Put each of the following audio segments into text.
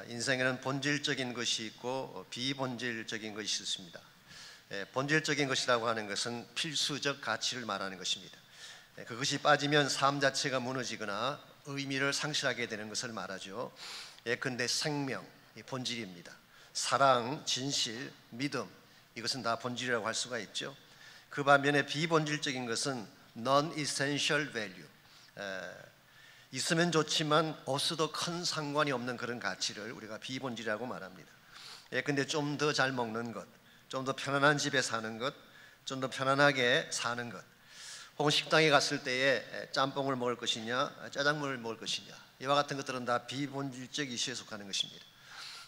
인생에는 본질적인 것이 있고 비본질적인 것이 있습니다. 본질적인 것이라고 하는 것은 필수적 가치를 말하는 것입니다. 그것이 빠지면 삶 자체가 무너지거나 의미를 상실하게 되는 것을 말하죠. 예컨대 생명, 본질입니다. 사랑, 진실, 믿음, 이것은 다 본질이라고 할 수가 있죠. 그 반면에 비본질적인 것은 non-essential value, 있으면 좋지만 없어도 큰 상관이 없는 그런 가치를 우리가 비본질이라고 말합니다. 근데 좀 더 잘 먹는 것, 좀 더 편안한 집에 사는 것, 좀 더 편안하게 사는 것, 혹은 식당에 갔을 때에 짬뽕을 먹을 것이냐 짜장면을 먹을 것이냐, 이와 같은 것들은 다 비본질적 이슈에 속하는 것입니다.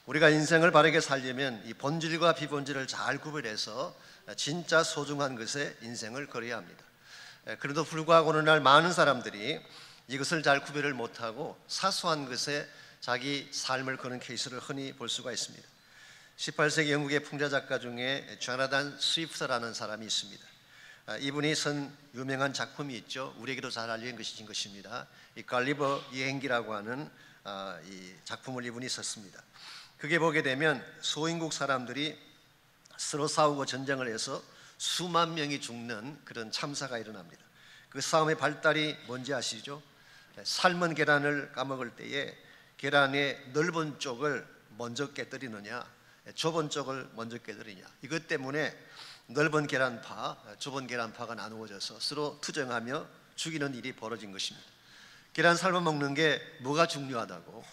우리가 인생을 바르게 살려면 이 본질과 비본질을 잘 구별해서 진짜 소중한 것에 인생을 걸어야 합니다. 그래도 불구하고 오늘날 많은 사람들이 이것을 잘 구별을 못하고 사소한 것에 자기 삶을 거는 케이스를 흔히 볼 수가 있습니다. 18세기 영국의 풍자 작가 중에 조나단 스위프트라는 사람이 있습니다. 이분이 쓴 유명한 작품이 있죠. 우리에게도 잘 알려진 것입니다. 이 갈리버 여행기라고 하는 이 작품을 이분이 썼습니다. 그게 보게 되면 소인국 사람들이 서로 싸우고 전쟁을 해서 수만 명이 죽는 그런 참사가 일어납니다. 그 싸움의 발달이 뭔지 아시죠? 삶은 계란을 까먹을 때에 계란의 넓은 쪽을 먼저 깨뜨리느냐 좁은 쪽을 먼저 깨뜨리냐, 이것 때문에 넓은 계란파, 좁은 계란파가 나누어져서 서로 투쟁하며 죽이는 일이 벌어진 것입니다. 계란 삶아 먹는 게 뭐가 중요하다고,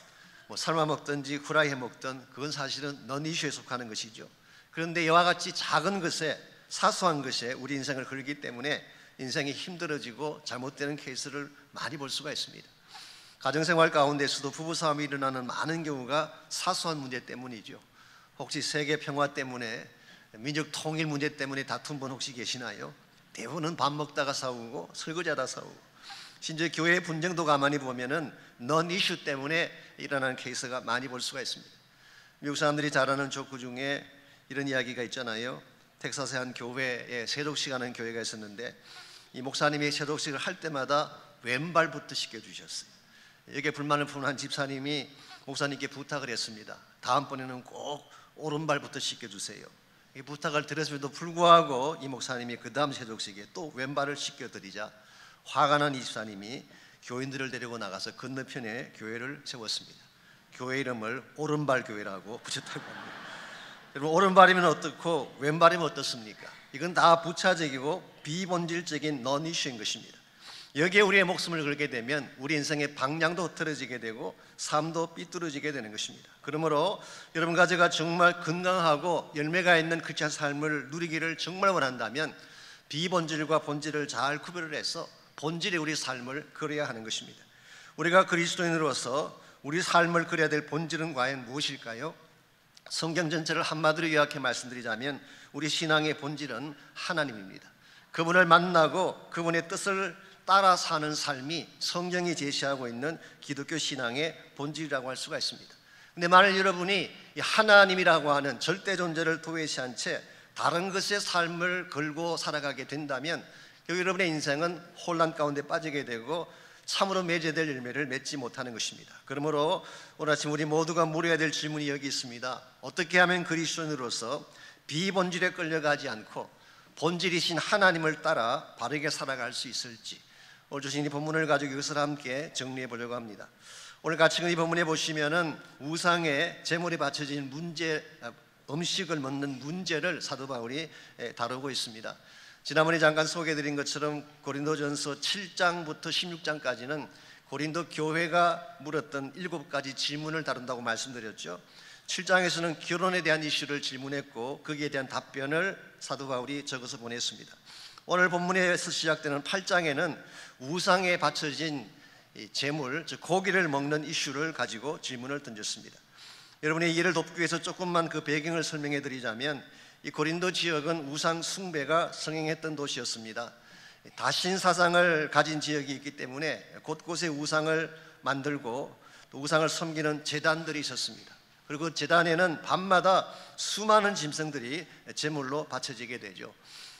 삶아 먹든지 후라이해 먹든 그건 사실은 넌 이슈에 속하는 것이죠. 그런데 이와 같이 작은 것에, 사소한 것에 우리 인생을 걸기 때문에 인생이 힘들어지고 잘못되는 케이스를 많이 볼 수가 있습니다. 가정생활 가운데서도 부부싸움이 일어나는 많은 경우가 사소한 문제 때문이죠. 혹시 세계 평화 때문에, 민족 통일 문제 때문에 다툰 분 혹시 계시나요? 대부분은 밥 먹다가 싸우고 설거지하다 싸우고, 심지어 교회의 분쟁도 가만히 보면은 넌 이슈 때문에 일어나는 케이스가 많이 볼 수가 있습니다. 미국 사람들이 잘 아는 조크 중에 이런 이야기가 있잖아요. 텍사스의 한 교회에 세족식 하는 교회가 있었는데 이 목사님이 세족식을 할 때마다 왼발부터 씻겨주셨어요. 여기에 불만을 푸는 한 집사님이 목사님께 부탁을 했습니다. 다음번에는 꼭 오른발부터 씻겨주세요. 이 부탁을 드렸음에도 불구하고 이 목사님이 그 다음 세족식에 또 왼발을 씻겨드리자 화가 난 이 집사님이 교인들을 데리고 나가서 건너편에 교회를 세웠습니다. 교회 이름을 오른발 교회라고 붙였다고 합니다. 여러분, 오른발이면 어떻고 왼발이면 어떻습니까? 이건 다 부차적이고 비본질적인 넌 이슈인 것입니다. 여기에 우리의 목숨을 걸게 되면 우리 인생의 방향도 흐트러지게 되고 삶도 삐뚤어지게 되는 것입니다. 그러므로 여러분 가지가 정말 건강하고 열매가 있는 크리스찬 삶을 누리기를 정말 원한다면 비본질과 본질을 잘 구별을 해서 본질의 우리 삶을 걸어야 하는 것입니다. 우리가 그리스도인으로서 우리 삶을 걸어야 될 본질은 과연 무엇일까요? 성경 전체를 한마디로 요약해 말씀드리자면 우리 신앙의 본질은 하나님입니다. 그분을 만나고 그분의 뜻을 따라 사는 삶이 성경이 제시하고 있는 기독교 신앙의 본질이라고 할 수가 있습니다. 근데 만일 여러분이 하나님이라고 하는 절대 존재를 도외시한 채 다른 것의 삶을 걸고 살아가게 된다면 여러분의 인생은 혼란 가운데 빠지게 되고 참으로 맺어야 될 열매를 맺지 못하는 것입니다. 그러므로 오늘 아침 우리 모두가 물어야 될 질문이 여기 있습니다. 어떻게 하면 그리스도인으로서 비본질에 끌려가지 않고 본질이신 하나님을 따라 바르게 살아갈 수 있을지, 오늘 주신 이 본문을 가지고 이것을 함께 정리해 보려고 합니다. 오늘 같이 이 본문에 보시면은 우상에 제물이 바쳐진 문제, 음식을 먹는 문제를 사도 바울이 다루고 있습니다. 지난번에 잠깐 소개해드린 것처럼 고린도전서 7장부터 16장까지는 고린도 교회가 물었던 7가지 질문을 다룬다고 말씀드렸죠. 7장에서는 결혼에 대한 이슈를 질문했고 거기에 대한 답변을 사도 바울이 적어서 보냈습니다. 오늘 본문에서 시작되는 8장에는 우상에 바쳐진 제물, 즉 고기를 먹는 이슈를 가지고 질문을 던졌습니다. 여러분의 이해를 돕기 위해서 조금만 그 배경을 설명해 드리자면 이 고린도 지역은 우상 숭배가 성행했던 도시였습니다. 다신 사상을 가진 지역이 있기 때문에 곳곳에 우상을 만들고 또 우상을 섬기는 제단들이 있었습니다. 그리고 그 제단에는 밤마다 수많은 짐승들이 제물로 바쳐지게 되죠.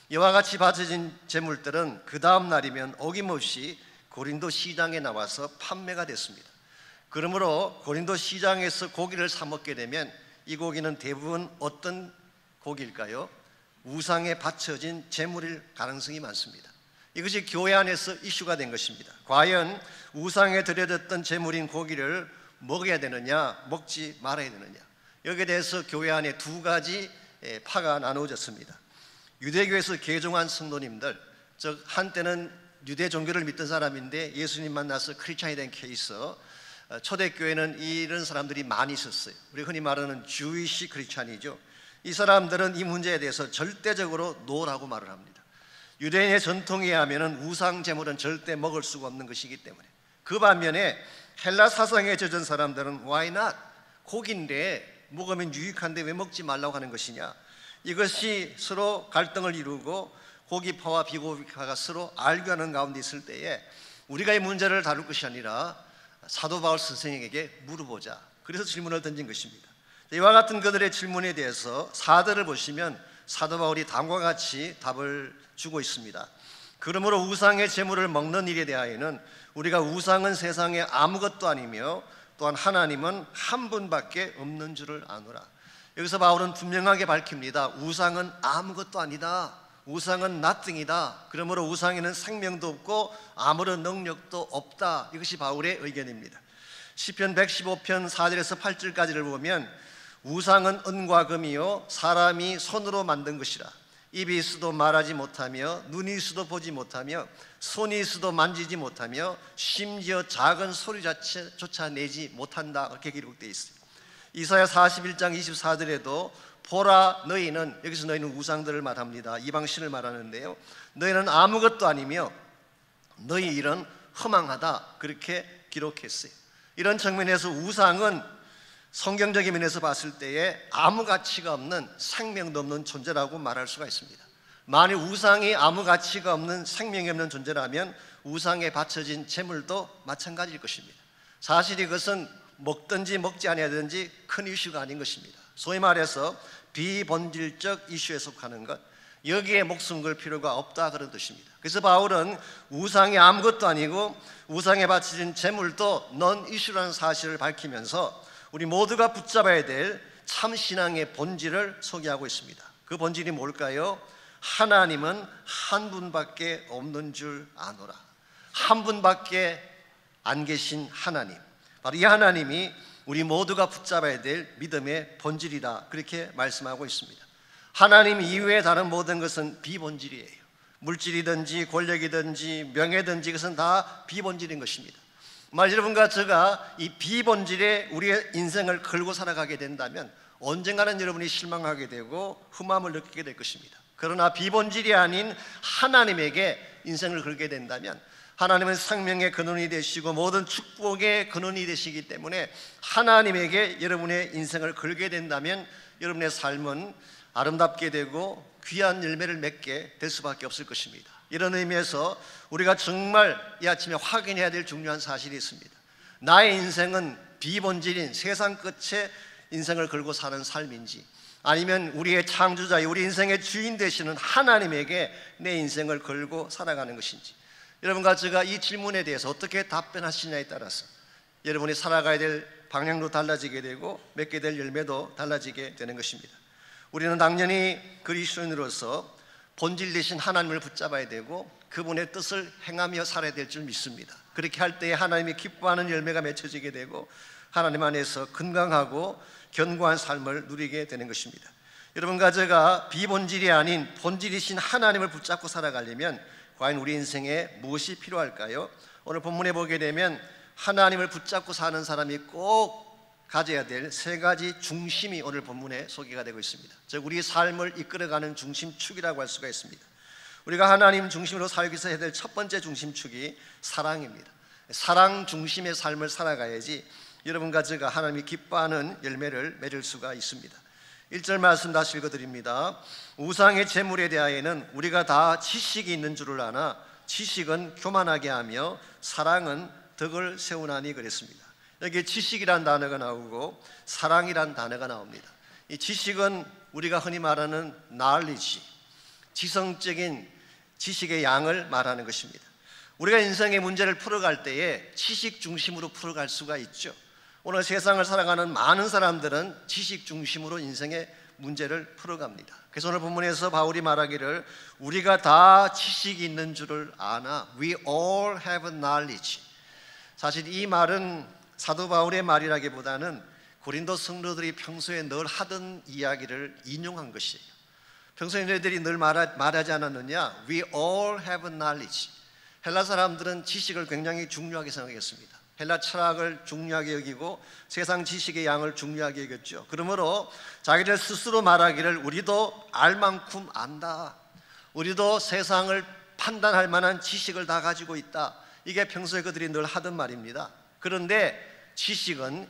이와 같이 바쳐진 제물들은 그 다음 날이면 어김없이 고린도 시장에 나와서 판매가 됐습니다. 그러므로 고린도 시장에서 고기를 사 먹게 되면 이 고기는 대부분 어떤 고기일까요? 우상에 바쳐진 제물일 가능성이 많습니다. 이것이 교회 안에서 이슈가 된 것입니다. 과연 우상에 드려졌던 제물인 고기를 먹어야 되느냐, 먹지 말아야 되느냐, 여기에 대해서 교회 안에 두 가지 파가 나누어졌습니다. 유대교에서 개종한 성도님들, 즉 한때는 유대 종교를 믿던 사람인데 예수님 만나서 크리스찬이 된 케이스, 초대교회는 이런 사람들이 많이 있었어요. 우리 흔히 말하는 주이시 크리스찬이죠. 이 사람들은 이 문제에 대해서 절대적으로 노라고 말을 합니다. 유대인의 전통에 의하면 우상 제물은 절대 먹을 수가 없는 것이기 때문에. 그 반면에 헬라 사상에 젖은 사람들은 why not? 고기인데 먹으면 유익한데 왜 먹지 말라고 하는 것이냐, 이것이 서로 갈등을 이루고 고기파와 비고기파가 서로 알교하는 가운데 있을 때에 우리가 이 문제를 다룰 것이 아니라 사도 바울 선생에게 물어보자, 그래서 질문을 던진 것입니다. 이와 같은 그들의 질문에 대해서 사절을 보시면 사도 바울이 다음과 같이 답을 주고 있습니다. 그러므로 우상의 제물을 먹는 일에 대하여는 우리가 우상은 세상에 아무것도 아니며 또한 하나님은 한 분밖에 없는 줄을 아노라. 여기서 바울은 분명하게 밝힙니다. 우상은 아무것도 아니다. 우상은 nothing이다. 그러므로 우상에는 생명도 없고 아무런 능력도 없다. 이것이 바울의 의견입니다. 시편 115편 4절에서 8절까지를 보면 우상은 은과 금이요 사람이 손으로 만든 것이라. 입이 있어도 말하지 못하며 눈이 있어도 보지 못하며 손이 있어도 만지지 못하며 심지어 작은 소리조차 내지 못한다. 그렇게 기록되어 있어요. 이사야 41장 24절에도 보라 너희는, 여기서 너희는 우상들을 말합니다. 이방신을 말하는데요, 너희는 아무것도 아니며 너희 일은 허망하다. 그렇게 기록했어요. 이런 측면에서 우상은 성경적인 면에서 봤을 때에 아무 가치가 없는 생명도 없는 존재라고 말할 수가 있습니다. 만일 우상이 아무 가치가 없는 생명이 없는 존재라면 우상에 바쳐진 제물도 마찬가지일 것입니다. 사실 이것은 먹든지 먹지 아니하든지 큰 이슈가 아닌 것입니다. 소위 말해서 비본질적 이슈에 속하는 것, 여기에 목숨 걸 필요가 없다, 그런 뜻입니다. 그래서 바울은 우상이 아무것도 아니고 우상에 바쳐진 제물도 넌 이슈라는 사실을 밝히면서 우리 모두가 붙잡아야 될 참신앙의 본질을 소개하고 있습니다. 그 본질이 뭘까요? 하나님은 한 분밖에 없는 줄 아노라. 한 분밖에 안 계신 하나님, 바로 이 하나님이 우리 모두가 붙잡아야 될 믿음의 본질이다, 그렇게 말씀하고 있습니다. 하나님 이외의 다른 모든 것은 비본질이에요. 물질이든지 권력이든지 명예든지 그것은 다 비본질인 것입니다. 만약 여러분과 제가 이 비본질에 우리의 인생을 걸고 살아가게 된다면 언젠가는 여러분이 실망하게 되고 흠함을 느끼게 될 것입니다. 그러나 비본질이 아닌 하나님에게 인생을 걸게 된다면 하나님은 생명의 근원이 되시고 모든 축복의 근원이 되시기 때문에 하나님에게 여러분의 인생을 걸게 된다면 여러분의 삶은 아름답게 되고 귀한 열매를 맺게 될 수밖에 없을 것입니다. 이런 의미에서 우리가 정말 이 아침에 확인해야 될 중요한 사실이 있습니다. 나의 인생은 비본질인 세상 끝에 인생을 걸고 사는 삶인지, 아니면 우리의 창조자, 우리 인생의 주인 되시는 하나님에게 내 인생을 걸고 살아가는 것인지, 여러분과 제가 이 질문에 대해서 어떻게 답변하시냐에 따라서 여러분이 살아가야 될 방향도 달라지게 되고 맺게 될 열매도 달라지게 되는 것입니다. 우리는 당연히 그리스도인으로서 본질 되신 하나님을 붙잡아야 되고 그분의 뜻을 행하며 살아야 될 줄 믿습니다. 그렇게 할 때에 하나님이 기뻐하는 열매가 맺혀지게 되고 하나님 안에서 건강하고 견고한 삶을 누리게 되는 것입니다. 여러분과 제가 비본질이 아닌 본질이신 하나님을 붙잡고 살아가려면 과연 우리 인생에 무엇이 필요할까요? 오늘 본문에 보게 되면 하나님을 붙잡고 사는 사람이 꼭 가져야 될 세 가지 중심이 오늘 본문에 소개가 되고 있습니다. 즉 우리 삶을 이끌어가는 중심축이라고 할 수가 있습니다. 우리가 하나님 중심으로 살기 위해서 해야 될 첫 번째 중심축이 사랑입니다. 사랑 중심의 삶을 살아가야지 여러분과 제가 하나님이 기뻐하는 열매를 맺을 수가 있습니다. 1절 말씀 다시 읽어드립니다. 우상의 제물에 대하여는 우리가 다 지식이 있는 줄을 아나 지식은 교만하게 하며 사랑은 덕을 세우나니 그랬습니다. 여기 지식이란 단어가 나오고 사랑이란 단어가 나옵니다. 이 지식은 우리가 흔히 말하는 knowledge, 지성적인 지식의 양을 말하는 것입니다. 우리가 인생의 문제를 풀어갈 때에 지식 중심으로 풀어갈 수가 있죠. 오늘 세상을 살아가는 많은 사람들은 지식 중심으로 인생의 문제를 풀어갑니다. 그래서 오늘 본문에서 바울이 말하기를 우리가 다 지식이 있는 줄을 아나. We all have knowledge. 사실 이 말은 사도 바울의 말이라기보다는 고린도 성도들이 평소에 늘 하던 이야기를 인용한 것이에요. 평소에 너희들이 늘 말하지 않았느냐? We all have knowledge. 헬라 사람들은 지식을 굉장히 중요하게 생각했습니다. 헬라 철학을 중요하게 여기고 세상 지식의 양을 중요하게 여겼죠. 그러므로 자기들 스스로 말하기를 우리도 알 만큼 안다. 우리도 세상을 판단할 만한 지식을 다 가지고 있다. 이게 평소에 그들이 늘 하던 말입니다. 그런데 지식은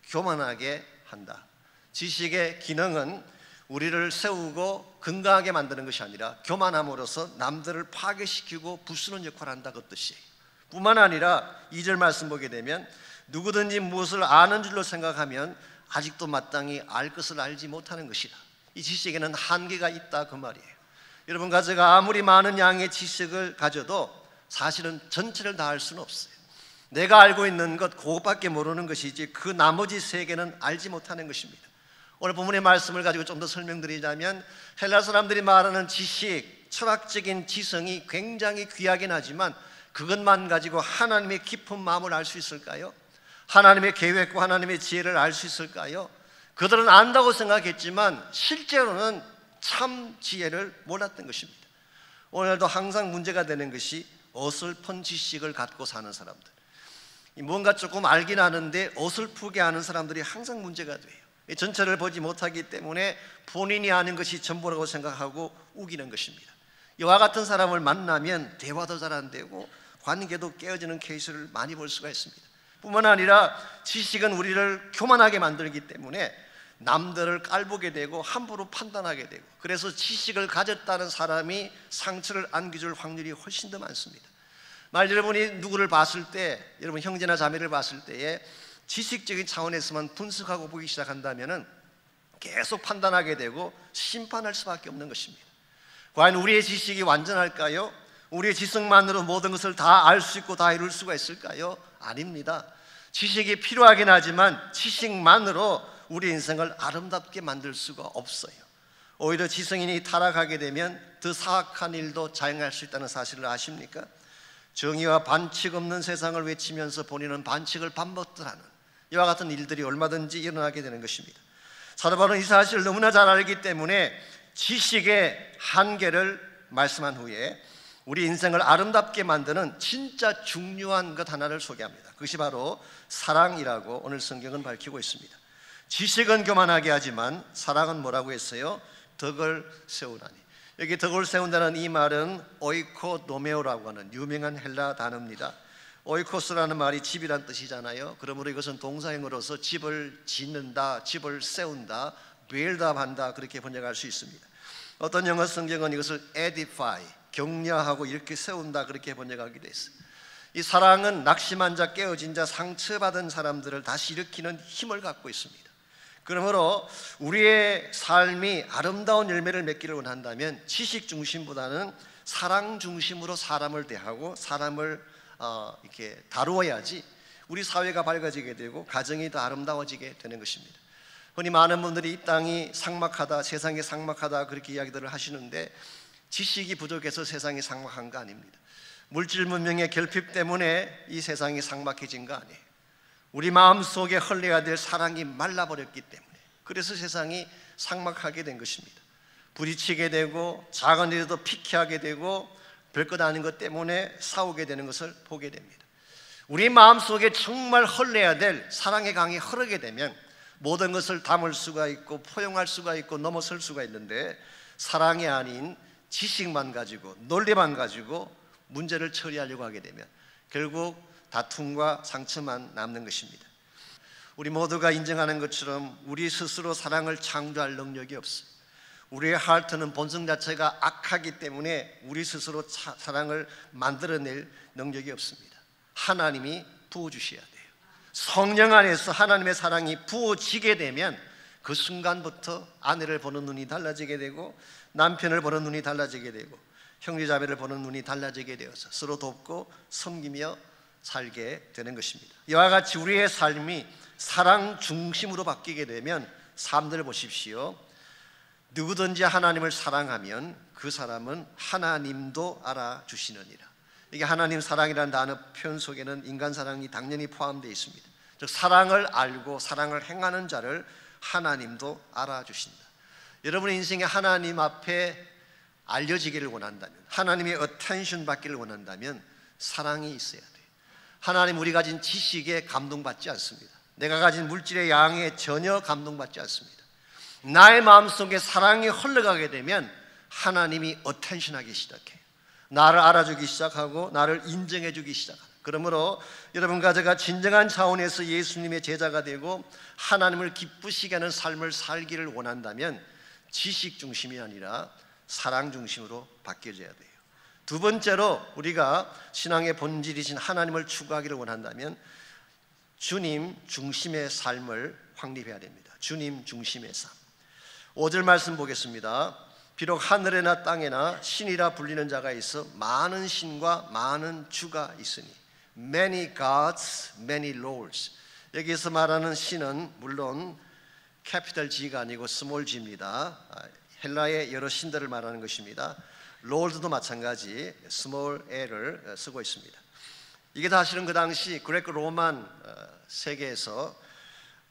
교만하게 한다. 지식의 기능은 우리를 세우고 건강하게 만드는 것이 아니라 교만함으로써 남들을 파괴시키고 부수는 역할을 한다. 그 뜻이에요. 뿐만 아니라 2절 말씀 보게 되면 누구든지 무엇을 아는 줄로 생각하면 아직도 마땅히 알 것을 알지 못하는 것이다. 이 지식에는 한계가 있다 그 말이에요. 여러분, 가져가 아무리 많은 양의 지식을 가져도 사실은 전체를 다 알 수는 없어요. 내가 알고 있는 것 그것밖에 모르는 것이지 그 나머지 세계는 알지 못하는 것입니다. 오늘 본문의 말씀을 가지고 좀 더 설명드리자면 헬라 사람들이 말하는 지식, 철학적인 지성이 굉장히 귀하긴 하지만 그것만 가지고 하나님의 깊은 마음을 알 수 있을까요? 하나님의 계획과 하나님의 지혜를 알 수 있을까요? 그들은 안다고 생각했지만 실제로는 참 지혜를 몰랐던 것입니다. 오늘도 항상 문제가 되는 것이 어설픈 지식을 갖고 사는 사람들, 뭔가 조금 알긴 하는데 어설프게 아는 사람들이 항상 문제가 돼요. 전체를 보지 못하기 때문에 본인이 아는 것이 전부라고 생각하고 우기는 것입니다. 이와 같은 사람을 만나면 대화도 잘 안 되고 관계도 깨어지는 케이스를 많이 볼 수가 있습니다. 뿐만 아니라 지식은 우리를 교만하게 만들기 때문에 남들을 깔보게 되고 함부로 판단하게 되고, 그래서 지식을 가졌다는 사람이 상처를 안겨줄 확률이 훨씬 더 많습니다. 만약 여러분이 누구를 봤을 때, 여러분 형제나 자매를 봤을 때에 지식적인 차원에서만 분석하고 보기 시작한다면 계속 판단하게 되고 심판할 수밖에 없는 것입니다. 과연 우리의 지식이 완전할까요? 우리의 지성만으로 모든 것을 다 알 수 있고 다 이룰 수가 있을까요? 아닙니다. 지식이 필요하긴 하지만 지식만으로 우리 인생을 아름답게 만들 수가 없어요. 오히려 지성인이 타락하게 되면 더 사악한 일도 자행할 수 있다는 사실을 아십니까? 정의와 반칙 없는 세상을 외치면서 본인은 반칙을 반복하는 이와 같은 일들이 얼마든지 일어나게 되는 것입니다. 사도 바울은 이 사실을 너무나 잘 알기 때문에 지식의 한계를 말씀한 후에 우리 인생을 아름답게 만드는 진짜 중요한 것 하나를 소개합니다. 그것이 바로 사랑이라고 오늘 성경은 밝히고 있습니다. 지식은 교만하게 하지만 사랑은 뭐라고 했어요? 덕을 세우나니. 여기 덕을 세운다는 이 말은 오이코노메오라고 하는 유명한 헬라 단어입니다. 오이코스라는 말이 집이란 뜻이잖아요. 그러므로 이것은 동사형으로서 집을 짓는다, 집을 세운다, 빌드업한다 그렇게 번역할 수 있습니다. 어떤 영어 성경은 이것을 edify, 격려하고 이렇게 세운다 그렇게 번역하기도 했어요. 이 사랑은 낙심한 자, 깨어진 자, 상처받은 사람들을 다시 일으키는 힘을 갖고 있습니다. 그러므로 우리의 삶이 아름다운 열매를 맺기를 원한다면 지식 중심보다는 사랑 중심으로 사람을 대하고 사람을 이렇게 다루어야지 우리 사회가 밝아지게 되고 가정이 더 아름다워지게 되는 것입니다. 흔히 많은 분들이 이 땅이 삭막하다, 세상이 삭막하다 그렇게 이야기들을 하시는데 지식이 부족해서 세상이 삭막한 거 아닙니다. 물질 문명의 결핍 때문에 이 세상이 삭막해진 거 아니에요. 우리 마음속에 흘러야 될 사랑이 말라버렸기 때문에, 그래서 세상이 삭막하게 된 것입니다. 부딪히게 되고 작은 일에도 피키하게 되고 별것 아닌 것 때문에 싸우게 되는 것을 보게 됩니다. 우리 마음속에 정말 흘러야 될 사랑의 강이 흐르게 되면 모든 것을 담을 수가 있고 포용할 수가 있고 넘어설 수가 있는데, 사랑이 아닌 지식만 가지고 논리만 가지고 문제를 처리하려고 하게 되면 결국 다툼과 상처만 남는 것입니다. 우리 모두가 인정하는 것처럼 우리 스스로 사랑을 창조할 능력이 없어요. 우리의 하트는 본성 자체가 악하기 때문에 우리 스스로 사랑을 만들어낼 능력이 없습니다. 하나님이 부어주셔야 돼요. 성령 안에서 하나님의 사랑이 부어지게 되면 그 순간부터 아내를 보는 눈이 달라지게 되고 남편을 보는 눈이 달라지게 되고 형제자매를 보는 눈이 달라지게 되어서 서로 돕고 섬기며 살게 되는 것입니다. 이와 같이 우리의 삶이 사랑 중심으로 바뀌게 되면 사람들을 보십시오. 누구든지 하나님을 사랑하면 그 사람은 하나님도 알아주시느니라. 이게 하나님 사랑이라는 단어 표현 속에는 인간 사랑이 당연히 포함되어 있습니다. 즉 사랑을 알고 사랑을 행하는 자를 하나님도 알아주신다. 여러분의 인생에 하나님 앞에 알려지기를 원한다면, 하나님의 어텐션 받기를 원한다면 사랑이 있어야 돼요. 하나님 우리 가진 지식에 감동받지 않습니다. 내가 가진 물질의 양에 전혀 감동받지 않습니다. 나의 마음속에 사랑이 흘러가게 되면 하나님이 어텐션하기 시작해요. 나를 알아주기 시작하고 나를 인정해주기 시작합니다. 그러므로 여러분과 제가 진정한 차원에서 예수님의 제자가 되고 하나님을 기쁘시게 하는 삶을 살기를 원한다면 지식 중심이 아니라 사랑 중심으로 바뀌어져야 돼요. 두 번째로 우리가 신앙의 본질이신 하나님을 추구하기를 원한다면 주님 중심의 삶을 확립해야 됩니다. 주님 중심의 삶. 5절 말씀 보겠습니다. 비록 하늘에나 땅에나 신이라 불리는 자가 있어 많은 신과 많은 주가 있으니 Many gods, many lords. 여기서 말하는 신은 물론 캐피털 G가 아니고 스몰 G입니다. 헬라의 여러 신들을 말하는 것입니다. 롤드도 마찬가지 스몰 L을 쓰고 있습니다. 이게 사실은 그 당시 그레코 로만 세계에서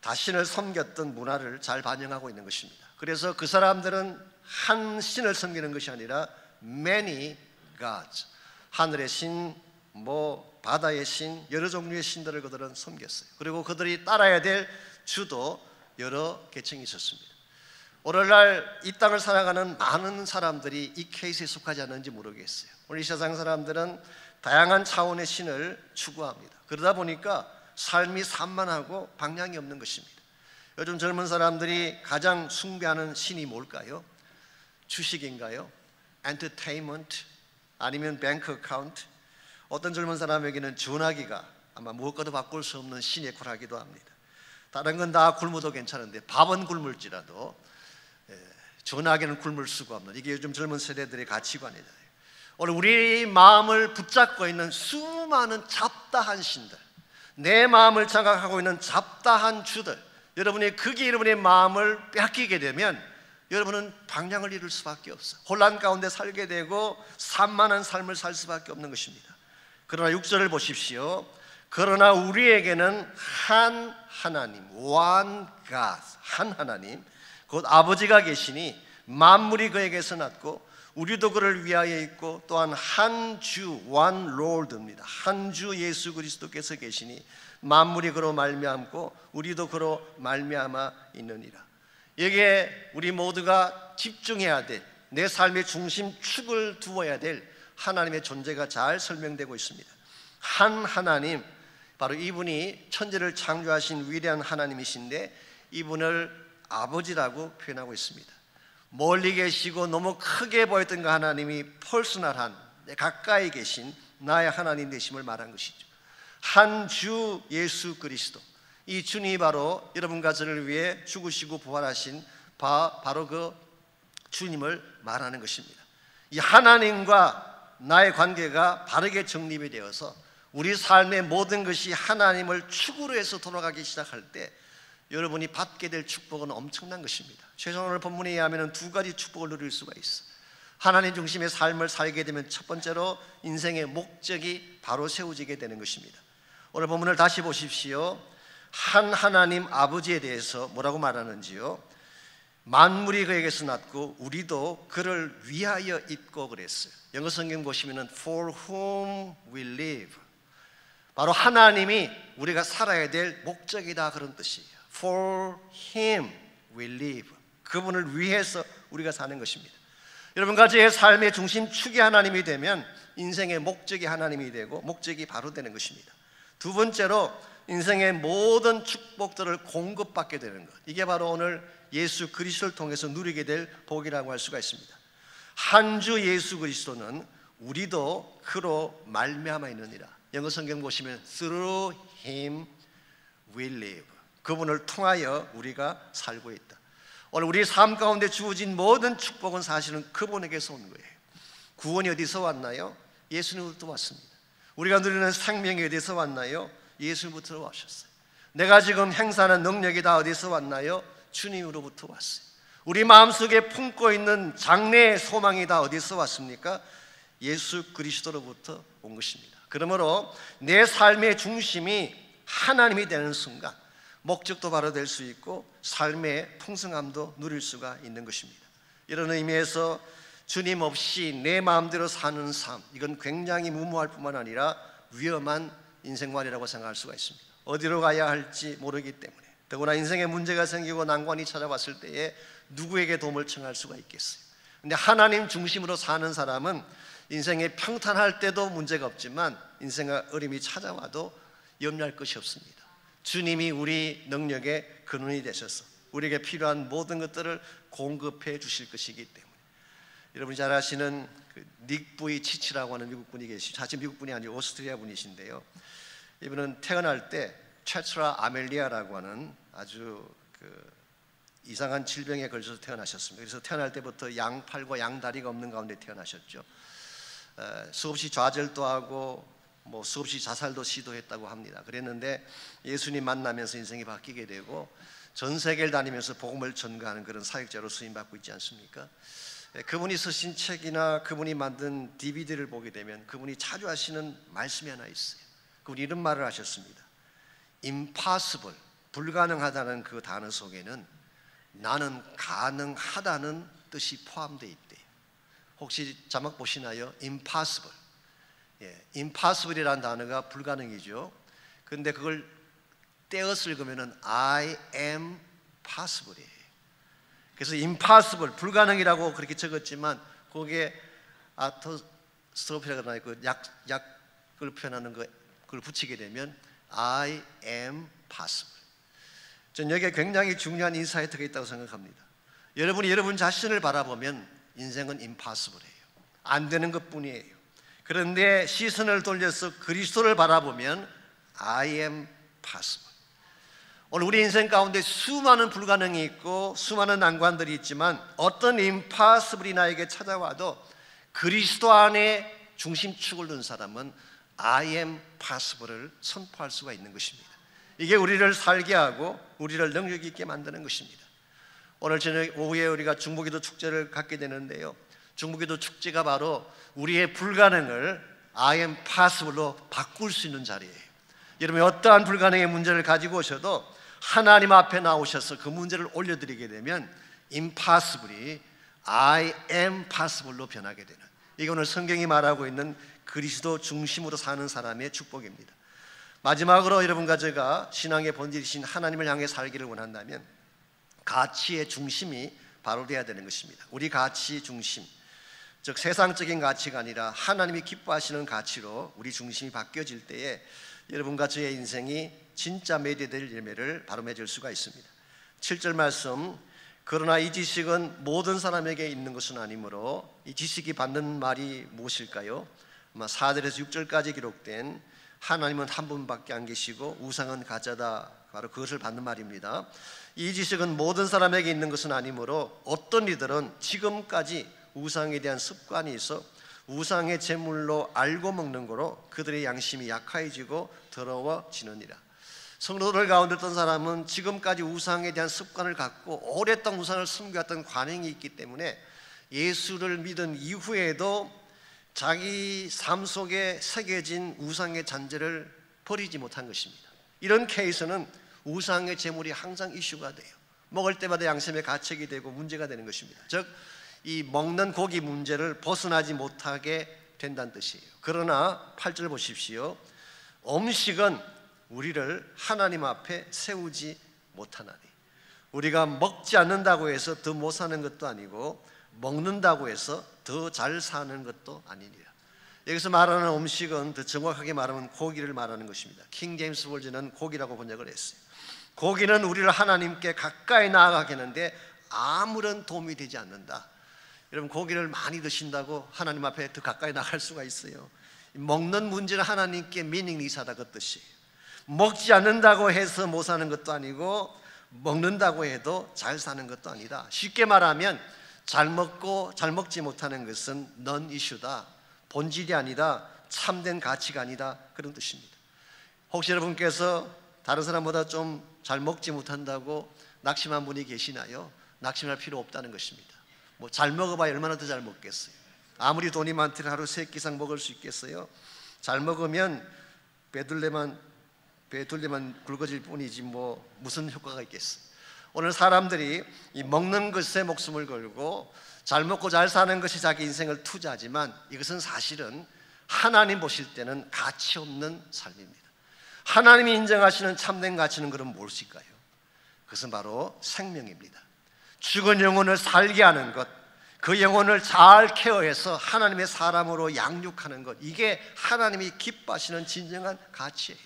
다신을 섬겼던 문화를 잘 반영하고 있는 것입니다. 그래서 그 사람들은 한 신을 섬기는 것이 아니라 many gods, 하늘의 신, 바다의 신, 여러 종류의 신들을 그들은 섬겼어요. 그리고 그들이 따라야 될 주도 여러 계층이 있었습니다. 오늘날 이 땅을 살아가는 많은 사람들이 이 케이스에 속하지 않는지 모르겠어요. 오늘 이 세상 사람들은 다양한 차원의 신을 추구합니다. 그러다 보니까 삶이 산만하고 방향이 없는 것입니다. 요즘 젊은 사람들이 가장 숭배하는 신이 뭘까요? 주식인가요? 엔터테인먼트? 아니면 뱅크 어카운트? 어떤 젊은 사람에게는 전화기가 아마 무엇과도 바꿀 수 없는 신의 코라기도 합니다. 다른 건 다 굶어도 괜찮은데 밥은 굶을지라도 전화기는 굶을 수가 없는, 이게 요즘 젊은 세대들의 가치관이잖아요. 오늘 우리 마음을 붙잡고 있는 수많은 잡다한 신들, 내 마음을 장악하고 있는 잡다한 주들, 여러분이 그게 여러분의 마음을 뺏기게 되면 여러분은 방향을 잃을 수밖에 없어요. 혼란 가운데 살게 되고 산만한 삶을 살 수밖에 없는 것입니다. 그러나 6절을 보십시오. 그러나 우리에게는 한 하나님, one God, 한 하나님, 곧 아버지가 계시니 만물이 그에게서 났고 우리도 그를 위하여 있고 또한 한 주, one Lord입니다. 한 주 예수 그리스도께서 계시니 만물이 그로 말미암고 우리도 그로 말미암아 있느니라. 여기에 우리 모두가 집중해야 될, 내 삶의 중심 축을 두어야 될 하나님의 존재가 잘 설명되고 있습니다. 한 하나님, 바로 이분이 천지를 창조하신 위대한 하나님이신데 이분을 아버지라고 표현하고 있습니다. 멀리 계시고 너무 크게 보였던 그 하나님이 퍼스널한, 가까이 계신 나의 하나님 되심을 말한 것이죠. 한 주 예수 그리스도, 이 주님이 바로 여러분과 저를 위해 죽으시고 부활하신 바로 그 주님을 말하는 것입니다. 이 하나님과 나의 관계가 바르게 정립이 되어서 우리 삶의 모든 것이 하나님을 축으로 해서 돌아가기 시작할 때 여러분이 받게 될 축복은 엄청난 것입니다. 최소한 오늘 본문에 의하면 두 가지 축복을 누릴 수가 있어. 하나님 중심의 삶을 살게 되면 첫 번째로 인생의 목적이 바로 세워지게 되는 것입니다. 오늘 본문을 다시 보십시오. 한 하나님 아버지에 대해서 뭐라고 말하는지요? 만물이 그에게서 났고 우리도 그를 위하여 있고 그랬어요. 영어 성경 보시면은 For whom we live, 바로 하나님이 우리가 살아야 될 목적이다, 그런 뜻이에요. For him we live, 그분을 위해서 우리가 사는 것입니다. 여러분과 저의 삶의 중심축이 하나님이 되면 인생의 목적이 하나님이 되고 목적이 바로 되는 것입니다. 두 번째로 인생의 모든 축복들을 공급받게 되는 것, 이게 바로 오늘 예수 그리스도를 통해서 누리게 될 복이라고 할 수가 있습니다. 한 주 예수 그리스도는 우리도 그로 말미암아 있느니라. 영어 성경 보시면 Through him we live, 그분을 통하여 우리가 살고 있다. 오늘 우리 삶 가운데 주어진 모든 축복은 사실은 그분에게서 온 거예요. 구원이 어디서 왔나요? 예수님부터 왔습니다. 우리가 누리는 생명이 어디서 왔나요? 예수님부터 왔었어요. 내가 지금 행사하는 능력이 다 어디서 왔나요? 주님으로부터 왔어요. 우리 마음속에 품고 있는 장래의 소망이 다 어디서 왔습니까? 예수 그리스도로부터 온 것입니다. 그러므로 내 삶의 중심이 하나님이 되는 순간 목적도 바로 될 수 있고 삶의 풍성함도 누릴 수가 있는 것입니다. 이런 의미에서 주님 없이 내 마음대로 사는 삶, 이건 굉장히 무모할 뿐만 아니라 위험한 인생관이라고 생각할 수가 있습니다. 어디로 가야 할지 모르기 때문에, 더구나 인생에 문제가 생기고 난관이 찾아왔을 때에 누구에게 도움을 청할 수가 있겠어요? 근데 하나님 중심으로 사는 사람은 인생에 평탄할 때도 문제가 없지만 인생의 어려움이 찾아와도 염려할 것이 없습니다. 주님이 우리 능력의 근원이 되셔서 우리에게 필요한 모든 것들을 공급해 주실 것이기 때문에, 여러분이 잘 아시는 닉 부이치치라고 하는 미국분이 계시죠. 사실 미국분이 아니고 오스트리아 분이신데요, 이분은 태어날 때 체트라 아멜리아라고 하는 아주 이상한 질병에 걸려서 태어나셨습니다. 그래서 태어날 때부터 양팔과 양다리가 없는 가운데 태어나셨죠. 수없이 좌절도 하고 수없이 자살도 시도했다고 합니다. 그랬는데 예수님 만나면서 인생이 바뀌게 되고 전 세계를 다니면서 복음을 전가하는 그런 사역자로 쓰임받고 있지 않습니까? 그분이 쓰신 책이나 그분이 만든 DVD를 보게 되면 그분이 자주 하시는 말씀이 하나 있어요. 그분이 이런 말을 하셨습니다. impossible, 불가능하다는 그 단어 속에는 나는 가능하다는 뜻이 포함되어 있대요. 혹시 자막 보시나요? impossible. impossible이라는 단어가 불가능이죠. 그런데 그걸 떼어 읽으면 I am possible이에요. 그래서 impossible, 불가능이라고 그렇게 적었지만 거기에 아토스트로피라고 하는 약을 표현하는 그걸 붙이게 되면 I am possible. 전 여기에 굉장히 중요한 인사이트가 있다고 생각합니다. 여러분이 여러분 자신을 바라보면 인생은 impossible이에요. 안 되는 것뿐이에요. 그런데 시선을 돌려서 그리스도를 바라보면 I am possible. 오늘 우리 인생 가운데 수많은 불가능이 있고 수많은 난관들이 있지만 어떤 impossible이 나에게 찾아와도 그리스도 안에 중심축을 둔 사람은 I am possible을 선포할 수가 있는 것입니다. 이게 우리를 살게 하고 우리를 능력 있게 만드는 것입니다. 오늘 저녁 오후에 우리가 중보기도 축제를 갖게 되는데요, 중보기도 축제가 바로 우리의 불가능을 I am possible로 바꿀 수 있는 자리예요. 여러분이 어떠한 불가능의 문제를 가지고 오셔도 하나님 앞에 나오셔서 그 문제를 올려드리게 되면 impossible이 I am possible로 변하게 되는, 이게 오늘 성경이 말하고 있는 그리스도 중심으로 사는 사람의 축복입니다. 마지막으로 여러분과 제가 신앙의 본질이신 하나님을 향해 살기를 원한다면 가치의 중심이 바로 되어야 되는 것입니다. 우리 가치 중심, 즉 세상적인 가치가 아니라 하나님이 기뻐하시는 가치로 우리 중심이 바뀌어질 때에 여러분과 저의 인생이 진짜 맺어야 열매를 바로 맺을 수가 있습니다. 7절 말씀, 그러나 이 지식은 모든 사람에게 있는 것은 아니므로, 이 지식이 받는 말이 무엇일까요? 아마 4절에서 6절까지 기록된 하나님은 한 분밖에 안 계시고 우상은 가짜다, 바로 그것을 받는 말입니다. 이 지식은 모든 사람에게 있는 것은 아니므로 어떤 이들은 지금까지 우상에 대한 습관이 있어 우상의 제물로 알고 먹는 거로 그들의 양심이 약해지고 더러워지느니라. 성도들 가운데 어떤 사람은 지금까지 우상에 대한 습관을 갖고 오랫동안 우상을 섬겨왔던 관행이 있기 때문에 예수를 믿은 이후에도 자기 삶 속에 새겨진 우상의 잔재를 버리지 못한 것입니다. 이런 케이스는 우상의 제물이 항상 이슈가 돼요. 먹을 때마다 양심의 가책이 되고 문제가 되는 것입니다. 즉 이 먹는 고기 문제를 벗어나지 못하게 된다는 뜻이에요. 그러나 8절 보십시오. 음식은 우리를 하나님 앞에 세우지 못하나니, 우리가 먹지 않는다고 해서 더 못 사는 것도 아니고 먹는다고 해서 더 잘 사는 것도 아니니라. 여기서 말하는 음식은 더 정확하게 말하면 고기를 말하는 것입니다. 킹 제임스 버전은 고기라고 번역을 했어요. 고기는 우리를 하나님께 가까이 나아가게 하는데 아무런 도움이 되지 않는다. 여러분, 고기를 많이 드신다고 하나님 앞에 더 가까이 나갈 수가 있어요? 먹는 문제는 하나님께 미닝리스하다 그 뜻이에요. 먹지 않는다고 해서 못 사는 것도 아니고 먹는다고 해도 잘 사는 것도 아니다. 쉽게 말하면 잘 먹고 잘 먹지 못하는 것은 넌 이슈다, 본질이 아니다, 참된 가치가 아니다, 그런 뜻입니다. 혹시 여러분께서 다른 사람보다 좀 잘 먹지 못한다고 낙심한 분이 계시나요? 낙심할 필요 없다는 것입니다. 뭐 잘 먹어봐야 얼마나 더 잘 먹겠어요? 아무리 돈이 많더라도 하루 3끼 이상 먹을 수 있겠어요? 잘 먹으면 배둘레만 굵어질 뿐이지 뭐 무슨 효과가 있겠어요? 오늘 사람들이 이 먹는 것에 목숨을 걸고 잘 먹고 잘 사는 것이 자기 인생을 투자하지만 이것은 사실은 하나님 보실 때는 가치 없는 삶입니다. 하나님이 인정하시는 참된 가치는 그럼 무엇일까요? 그것은 바로 생명입니다. 죽은 영혼을 살게 하는 것, 그 영혼을 잘 케어해서 하나님의 사람으로 양육하는 것, 이게 하나님이 기뻐하시는 진정한 가치예요.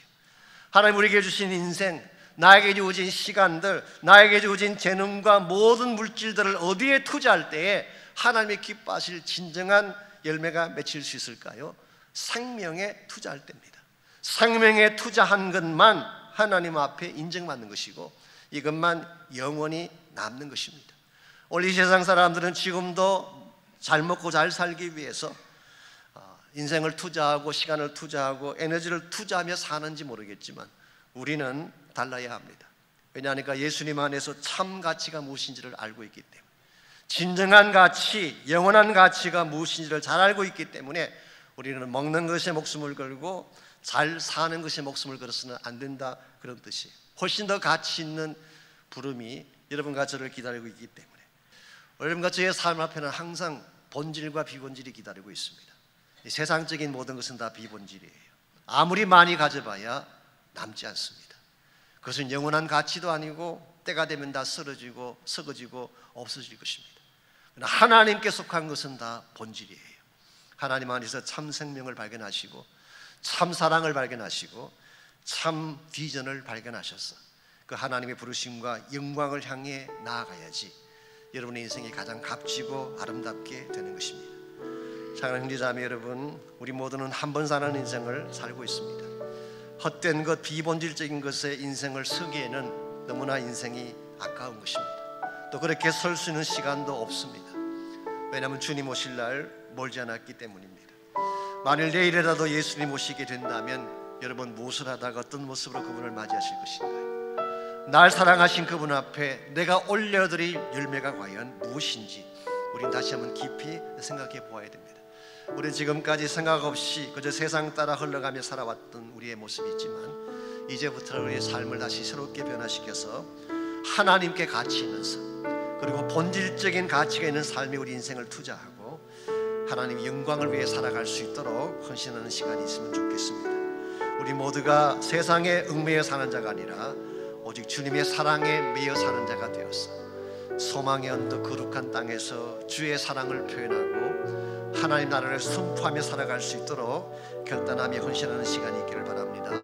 하나님 우리에게 주신 인생, 나에게 주어진 시간들, 나에게 주어진 재능과 모든 물질들을 어디에 투자할 때에 하나님이 기뻐하실 진정한 열매가 맺힐 수 있을까요? 생명에 투자할 때입니다. 생명에 투자한 것만 하나님 앞에 인정받는 것이고 이것만 영원히 남는 것입니다. 오늘 이 세상 사람들은 지금도 잘 먹고 잘 살기 위해서 인생을 투자하고 시간을 투자하고 에너지를 투자하며 사는지 모르겠지만 우리는 달라야 합니다. 왜냐하니까 예수님 안에서 참 가치가 무엇인지를 알고 있기 때문에, 진정한 가치, 영원한 가치가 무엇인지를 잘 알고 있기 때문에 우리는 먹는 것에 목숨을 걸고 잘 사는 것에 목숨을 걸어서는 안 된다, 그런 뜻이에요. 훨씬 더 가치 있는 부름이 여러분과 저를 기다리고 있기 때문에 여러분과 저의 삶 앞에는 항상 본질과 비본질이 기다리고 있습니다. 이 세상적인 모든 것은 다 비본질이에요. 아무리 많이 가져봐야 남지 않습니다. 그것은 영원한 가치도 아니고 때가 되면 다 쓰러지고 썩어지고 없어질 것입니다. 그러나 하나님께 속한 것은 다 본질이에요. 하나님 안에서 참 생명을 발견하시고 참 사랑을 발견하시고 참 비전을 발견하셔서 그 하나님의 부르심과 영광을 향해 나아가야지 여러분의 인생이 가장 값지고 아름답게 되는 것입니다. 사랑하는 형제자매 여러분, 우리 모두는 한 번 사는 인생을 살고 있습니다. 헛된 것, 비본질적인 것에 인생을 쓰기에는 너무나 인생이 아까운 것입니다. 또 그렇게 설 수 있는 시간도 없습니다. 왜냐하면 주님 오실 날 멀지 않았기 때문입니다. 만일 내일이라도 예수님 오시게 된다면 여러분 무엇을 하다가 어떤 모습으로 그분을 맞이하실 것인가요? 날 사랑하신 그분 앞에 내가 올려드릴 열매가 과연 무엇인지 우린 다시 한번 깊이 생각해 보아야 됩니다. 우리는 지금까지 생각 없이 그저 세상 따라 흘러가며 살아왔던 우리의 모습이 있지만 이제부터 우리의 삶을 다시 새롭게 변화시켜서 하나님께 가치 있는 삶, 그리고 본질적인 가치가 있는 삶에 우리 인생을 투자하고 하나님의 영광을 위해 살아갈 수 있도록 헌신하는 시간이 있으면 좋겠습니다. 우리 모두가 세상에 얽매여 사는 자가 아니라 오직 주님의 사랑에 매여 사는 자가 되어서 소망의 언덕 거룩한 땅에서 주의 사랑을 표현하고 하나님 나라를 선포하며 살아갈 수 있도록 결단하며 헌신하는 시간이 있기를 바랍니다.